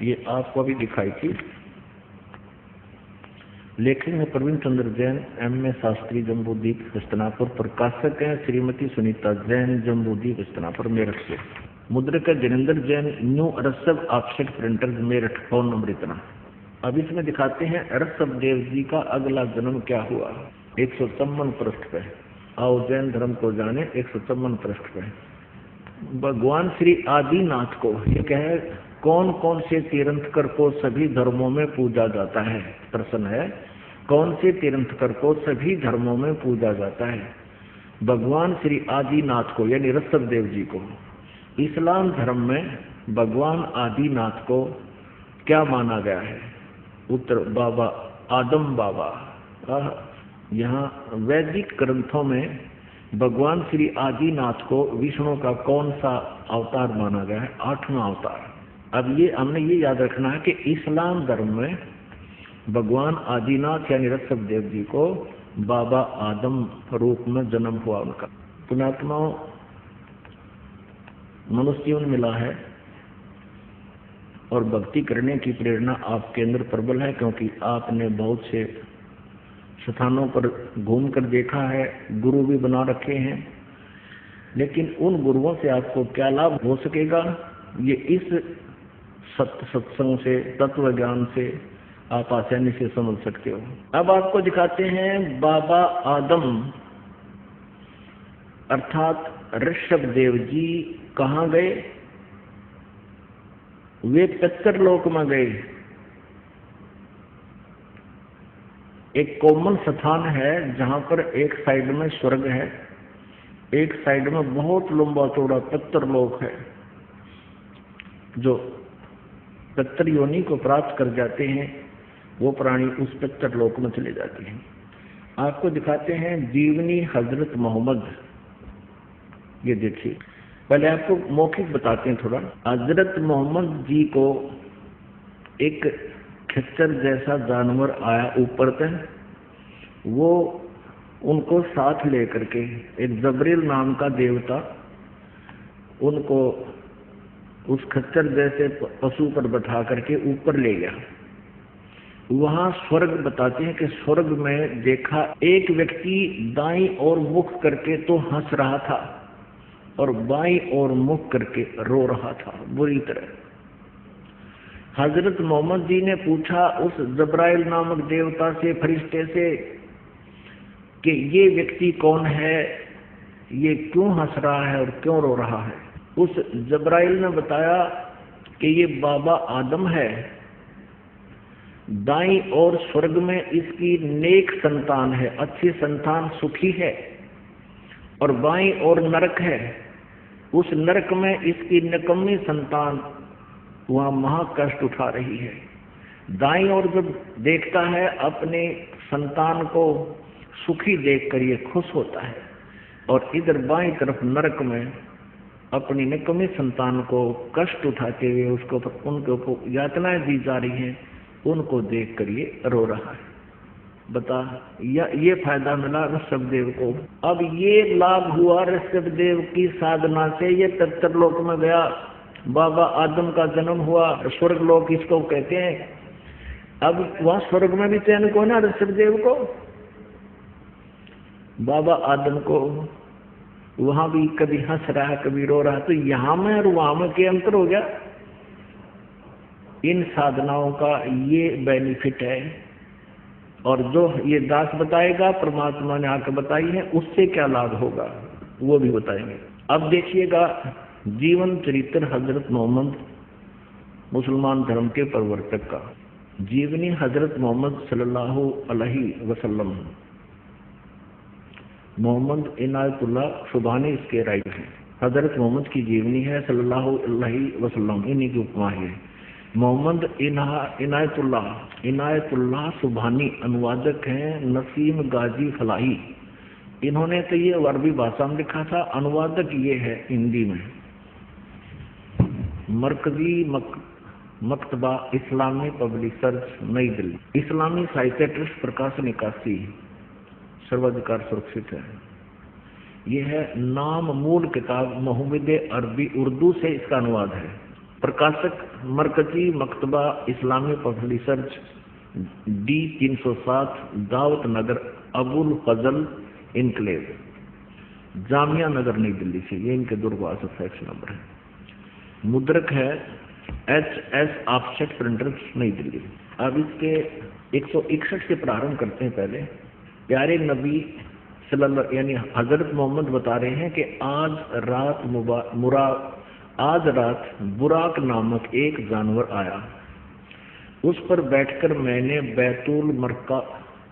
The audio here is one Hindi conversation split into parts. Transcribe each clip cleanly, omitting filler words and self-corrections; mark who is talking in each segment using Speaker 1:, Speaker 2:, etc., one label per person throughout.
Speaker 1: ये आपको अभी दिखाई थी। लेखक हैं प्रवीण चंद्र जैन, M.A. शास्त्री, जम्बूद्वीप हस्तिनापुर। प्रकाशक हैं श्रीमती सुनीता जैन, जम्बूद्वीप हस्तिनापुर मेरठ से। मुद्रक है जिनेन्द्र जैन, न्यू अरसव offset printer Meerut. Phone number इतना। अब इसमें दिखाते हैं अरसव देव जी का अगला जन्म क्या हुआ। 154 पृष्ठ पे। आओ जैन धर्म को जाने। 154 पृष्ठ पे भगवान श्री आदिनाथ को ये कहे कौन कौन से तीर्थंकर को सभी धर्मों में पूजा जाता है। प्रश्न है कौन से तीर्थंकर को सभी धर्मों में पूजा जाता है। भगवान श्री आदिनाथ को यानी ऋषभ देव जी को। इस्लाम धर्म में भगवान आदिनाथ को क्या माना गया है। उत्तर बाबा आदम बाबा। यहाँ वैदिक ग्रंथों में भगवान श्री आदिनाथ को विष्णु का कौन सा अवतार माना गया है। 8वां अवतार। अब ये हमने ये याद रखना है कि इस्लाम धर्म में भगवान आदिनाथ यानी ऋषभ देव जी को बाबा आदम रूप में जन्म हुआ उनका। पुण्यात्माओं मनुष्य जीवन मिला है और भक्ति करने की प्रेरणा आपके अंदर प्रबल है, क्योंकि आपने बहुत से स्थानों पर घूमकर देखा है, गुरु भी बना रखे हैं। लेकिन उन गुरुओं से आपको क्या लाभ हो सकेगा, ये इस सत्संग से, तत्व ज्ञान से आप आसानी से समझ सकते हो। अब आपको दिखाते हैं बाबा आदम अर्थात ऋषभ देव जी कहाँ गए। वे पितरलोक में गए। एक कॉमन स्थान है जहां पर एक साइड में स्वर्ग है, एक साइड में बहुत लंबा चौड़ा पितरलोक है। जो पितर योनि को प्राप्त कर जाते हैं वो प्राणी उस पितरलोक में चले जाते हैं। आपको दिखाते हैं जीवनी हजरत मोहम्मद। ये देखिए, पहले आपको मौखिक बताते हैं थोड़ा। हजरत मोहम्मद जी को एक खच्चर जैसा जानवर आया ऊपर तक, वो उनको साथ लेकर के एक जबरील नाम का देवता उनको उस खच्चर जैसे पशु पर बैठा करके ऊपर ले गया। वहां स्वर्ग बताते हैं कि स्वर्ग में देखा एक व्यक्ति दाईं ओर मुख करके तो हंस रहा था और बाईं ओर मुख करके रो रहा था बुरी तरह। हजरत मोहम्मद जी ने पूछा उस जबराइल नामक देवता से, फरिश्ते से, कि ये व्यक्ति कौन है, ये क्यों हंस रहा है और क्यों रो रहा है। उस जबराइल ने बताया कि ये बाबा आदम है, दाईं ओर स्वर्ग में इसकी नेक संतान है, अच्छी संतान सुखी है, और बाईं ओर नरक है, उस नरक में इसकी निकम्मी संतान वहां महाकष्ट उठा रही है। दाईं ओर जब देखता है अपने संतान को सुखी देखकर ये खुश होता है, और इधर बाईं तरफ नरक में अपनी निकम्मी संतान को कष्ट उठाते हुए उसको उनके ऊपर यातनाएं दी जा रही हैं, उनको देख कर ये रो रहा है। बता ये फायदा मिला ऋषभ देव को। अब ये लाभ हुआ ऋषभ देव की साधना से, ये पितरलोक में गया, बाबा आदम का जन्म हुआ, स्वर्ग लोक इसको कहते हैं। अब वहां स्वर्ग में भी चैन को ना ऋषभ देव को, बाबा आदम को, वहां भी कभी हंस रहा है कभी रो रहा है, तो यहां में और वहां में क्या अंतर हो गया। इन साधनाओं का ये बेनिफिट है, और जो ये दास बताएगा परमात्मा ने आकर बताई है, उससे क्या लाभ होगा वो भी बताएंगे। अब देखिएगा जीवन चरित्र हजरत मोहम्मद मुसलमान धर्म के प्रवर्तक का। जीवनी हजरत मोहम्मद सल्लल्लाहु अलैहि वसल्लम। मोहम्मद इनायतुल्लाह सुबहानी इसके राइटर हैं। हजरत मोहम्मद की जीवनी है सल्लल्लाहु अलैहि वसल्लम, इन्हीं की उपमा है। मोहम्मद इनायतुल्लाह सुबहानी अनुवादक हैं नसीम गाजी फलाही। इन्होंने तो ये अरबी भाषा में लिखा था, अनुवादक ये है हिंदी में। मरकजी मकतबा इस्लामी पब्लिशर्स नई दिल्ली। इस्लामी साहित्य ट्रस्ट प्रकाशन 81 सर्वाधिकार सुरक्षित है। यह है नाम मूल किताब मोहम्मद अरबी उर्दू से इसका अनुवाद है। प्रकाशक मरकजी मकतबा इस्लामी पब्लिशर्स D 307 दावत नगर अबुल फजल इनक्लेव जामिया नगर नई दिल्ली से। ये इनके दूरभाष फैक्स नंबर है। मुद्रक है HS ऑफसेट प्रिंटर्स नई दिल्ली। अब इसके 161 से प्रारंभ करते हैं। पहले प्यारे नबी सल्लल्लाहु यानी हजरत मोहम्मद बता रहे हैं कि आज रात बुराक नामक एक जानवर आया। उस पर बैठकर मैंने बैतुल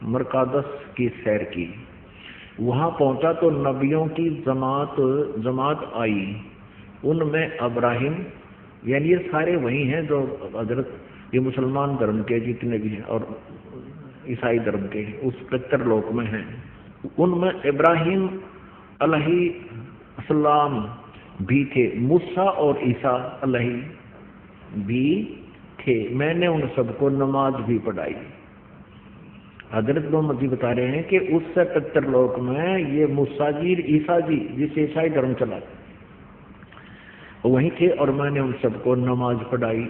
Speaker 1: मरकादस की सैर की। वहां पहुंचा तो नबियों की जमात आई। उनमें इब्राहिम यानी ये सारे वही हैं जो हजरत ये मुसलमान धर्म के जितने भी हैं और ईसाई धर्म के उस पितरलोक में हैं। उनमें इब्राहिम अलैहिस्सलाम भी थे, मूसा और ईसा अलैहि भी थे। मैंने उन सबको नमाज भी पढ़ाई। हजरत मोहम्मद जी बता रहे हैं कि उससे पितरलोक में ये मूसा जी ईसा जी जिसे ईसाई धर्म चला वही थे और मैंने उन सबको नमाज पढ़ाई।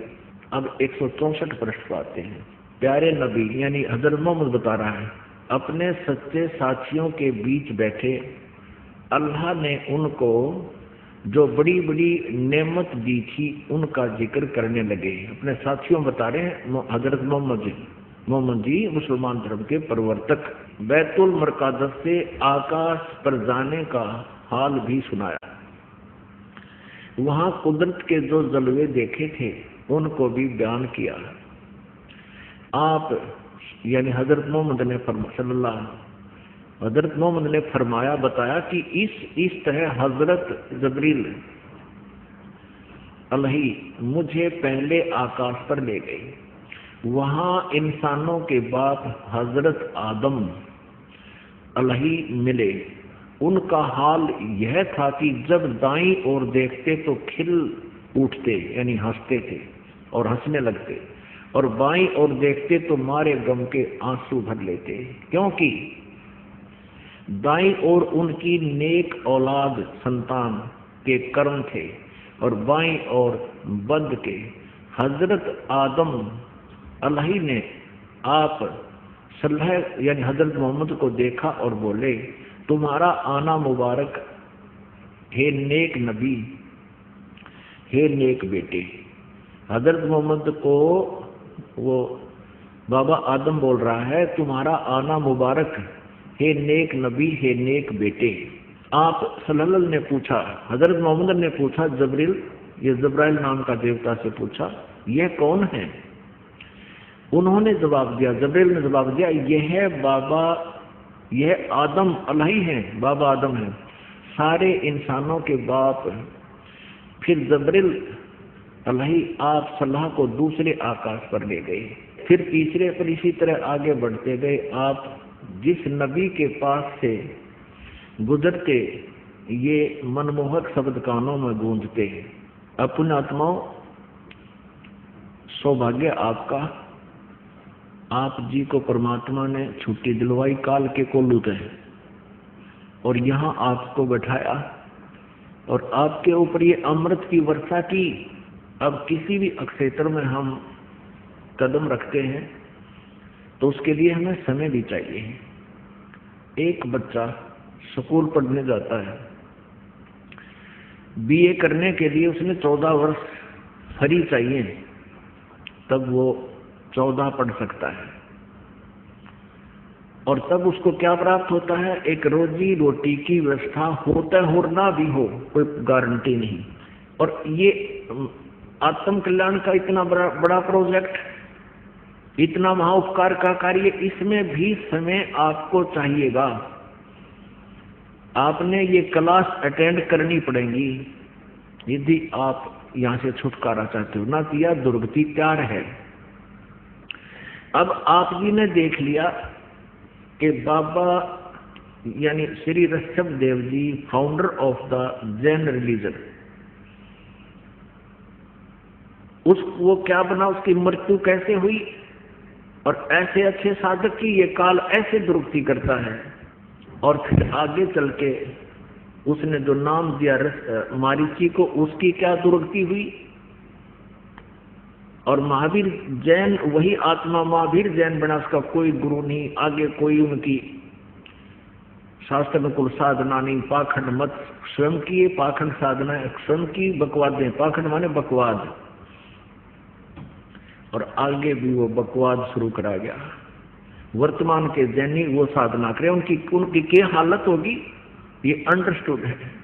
Speaker 1: अब 164 पृष्ठ पर आते हैं। प्यारे नबी यानी हजरत मोहम्मद बता रहा है अपने सच्चे साथियों के बीच बैठे अल्लाह ने उनको जो बड़ी बड़ी नेमत दी थी उनका जिक्र करने लगे। अपने साथियों बता रहे हैं हजरत मोहम्मद जी मुसलमान धर्म के प्रवर्तक। बैतुल मरकादस से आकाश पर जाने का हाल भी सुनाया। वहां कुदरत के जो जलवे देखे थे उनको भी बयान किया। आप यानी हजरत मोहम्मद ने फरमाया बताया कि इस तरह हजरत जबरील अलैहि मुझे पहले आकाश पर ले गए। वहां इंसानों के बाप हजरत आदम अलैहि मिले। उनका हाल यह था कि जब दाईं ओर देखते तो खिल उठते यानी हंसते थे और हंसने लगते, और बाईं ओर देखते तो मारे गम के आंसू भर लेते, क्योंकि दाईं ओर उनकी नेक औलाद संतान के कर्म थे और बाईं ओर बद के। हजरत आदम अलैहि ने आप सल्लल्लाहु यानी हजरत मोहम्मद को देखा और बोले तुम्हारा आना मुबारक हे नेक नबी, हे नेक बेटे। हजरत मोहम्मद को वो बाबा आदम बोल रहा है तुम्हारा आना मुबारक हे नेक नबी, हे नेक बेटे। आप सल्लल्लाहु ने पूछा, हजरत मोहम्मद ने पूछा जबरील ये जब्राइल नाम का देवता से पूछा यह कौन है? उन्होंने जवाब दिया, जबरील ने जवाब दिया यह आदम अलैहि हैं, बाबा आदम हैं, सारे इंसानों के बाप। फिर जबरील अलैहि आप सल्लल्लाहु को दूसरे आकाश पर ले गए, फिर तीसरे पर इसी तरह आगे बढ़ते गए। आप जिस नबी के पास से गुजरते ये मनमोहक शब्द कानों में गूंजते हैं, अपने आत्माओं सौभाग्य आपका, आप जी को परमात्मा ने छुट्टी दिलवाई काल के कोल्लू है और यहाँ आपको बैठाया और आपके ऊपर ये अमृत की वर्षा की। अब किसी भी क्षेत्र में हम कदम रखते हैं तो उसके लिए हमें समय भी चाहिए। एक बच्चा स्कूल पढ़ने जाता है, BA करने के लिए उसने 14 वर्ष फ्री चाहिए, तब वो 14 पढ़ सकता है और तब उसको क्या प्राप्त होता है? एक रोजी रोटी की व्यवस्था होता हो ना भी हो, कोई गारंटी नहीं। और ये आत्म कल्याण का इतना बड़ा प्रोजेक्ट, इतना महाउपकार का कार्य, इसमें भी समय आपको चाहिएगा। आपने ये क्लास अटेंड करनी पड़ेगी यदि आप यहाँ से छुटकारा चाहते हो, ना किया दुर्गति तैयार है। अब आप जी ने देख लिया कि बाबा यानी Shri Rishabh Dev ji founder of the Jain religion, वो क्या बना, उसकी मृत्यु कैसे हुई, और ऐसे अच्छे साधक की ये काल ऐसे दुर्गति करता है। और फिर आगे चल के उसने जो नाम दिया मारीची को, उसकी क्या दुर्गति हुई। और महावीर जैन वही आत्मा महावीर जैन बना, उसका कोई गुरु नहीं, आगे कोई उनकी शास्त्र अनुकूल साधना नहीं, पाखंड मत स्वयं की पाखंड साधना स्वयं की, बकवादें, पाखंड माने बकवाद, और आगे भी वो बकवाद शुरू करा गया। वर्तमान के जैनी वो साधना करें, उनकी क्या हालत होगी ये अंडरस्टूड है।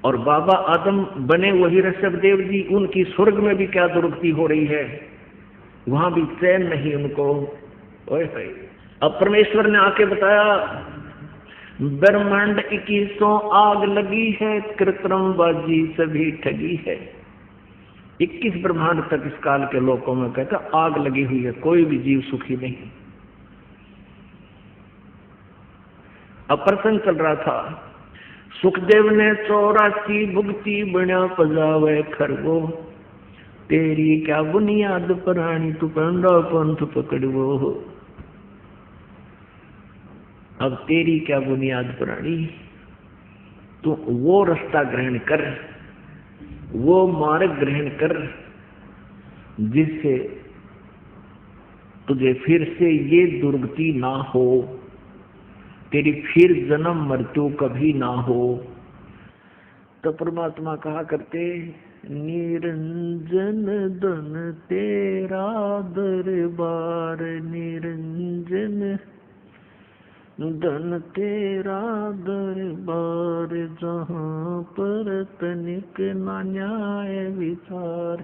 Speaker 1: और बाबा आदम बने वही ऋषभदेव जी, उनकी स्वर्ग में भी क्या दुर्गति हो रही है, वहां भी चैन नहीं उनको। ओए अब परमेश्वर ने आके बताया ब्रह्मांड 2100 आग लगी है, कृत्रिम बाजी सभी ठगी है। 21 ब्रह्मांड तक इस काल के लोगों में कहता आग लगी हुई है, कोई भी जीव सुखी नहीं। अब प्रसंग चल रहा था, सुखदेव ने 84 भुगती बना पजावे खरगो, तेरी क्या बुनियाद प्राणी तू पंडा पंथ पकड़वो। अब तेरी क्या बुनियाद प्राणी, तू वो रास्ता ग्रहण कर, वो मार्ग ग्रहण कर जिससे तुझे फिर से ये दुर्गति ना हो, तेरी फिर जन्म मृत्यु कभी ना हो। तो परमात्मा कहा करते निरंजन धन तेरा दरबार, निरंजन धन तेरा दरबार, जहाँ पर तनिक ना न्याय विचार,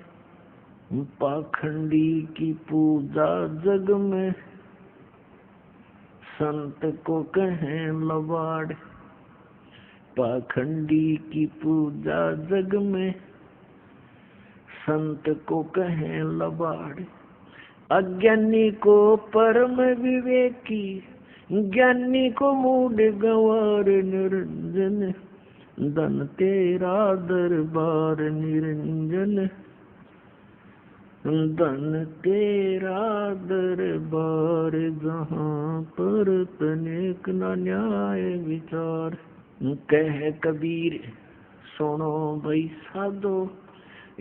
Speaker 1: पाखंडी की पूजा जग में संत को कहें लबाड़, पाखंडी की पूजा जग में संत को कहें लबाड़, अज्ञानी को परम विवेकी, ज्ञानी को मूड गंवार, निरंजन धन तेरा दरबार, निरंजन धन तेरा दरबार, जहाँ पर तनिक न न्याय विचार। कह कबीर सुनो भाई साधो,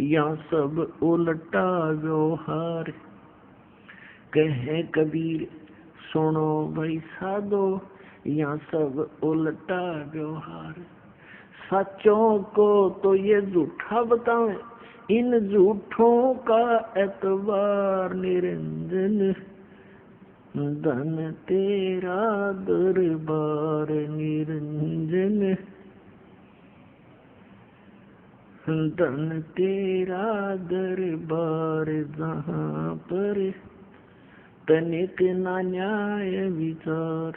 Speaker 1: यहाँ सब उल्टा व्यवहार, कह कबीर सुनो भाई साधो, यहाँ सब उल्टा व्यवहार। सच्चों को तो ये झूठा बताएं, इन झूठों का एतबार, निरंजन धन तेरा दरबार, निरंजन धन तेरा दरबार, जहाँ पर तनिक ना न्याय विचार।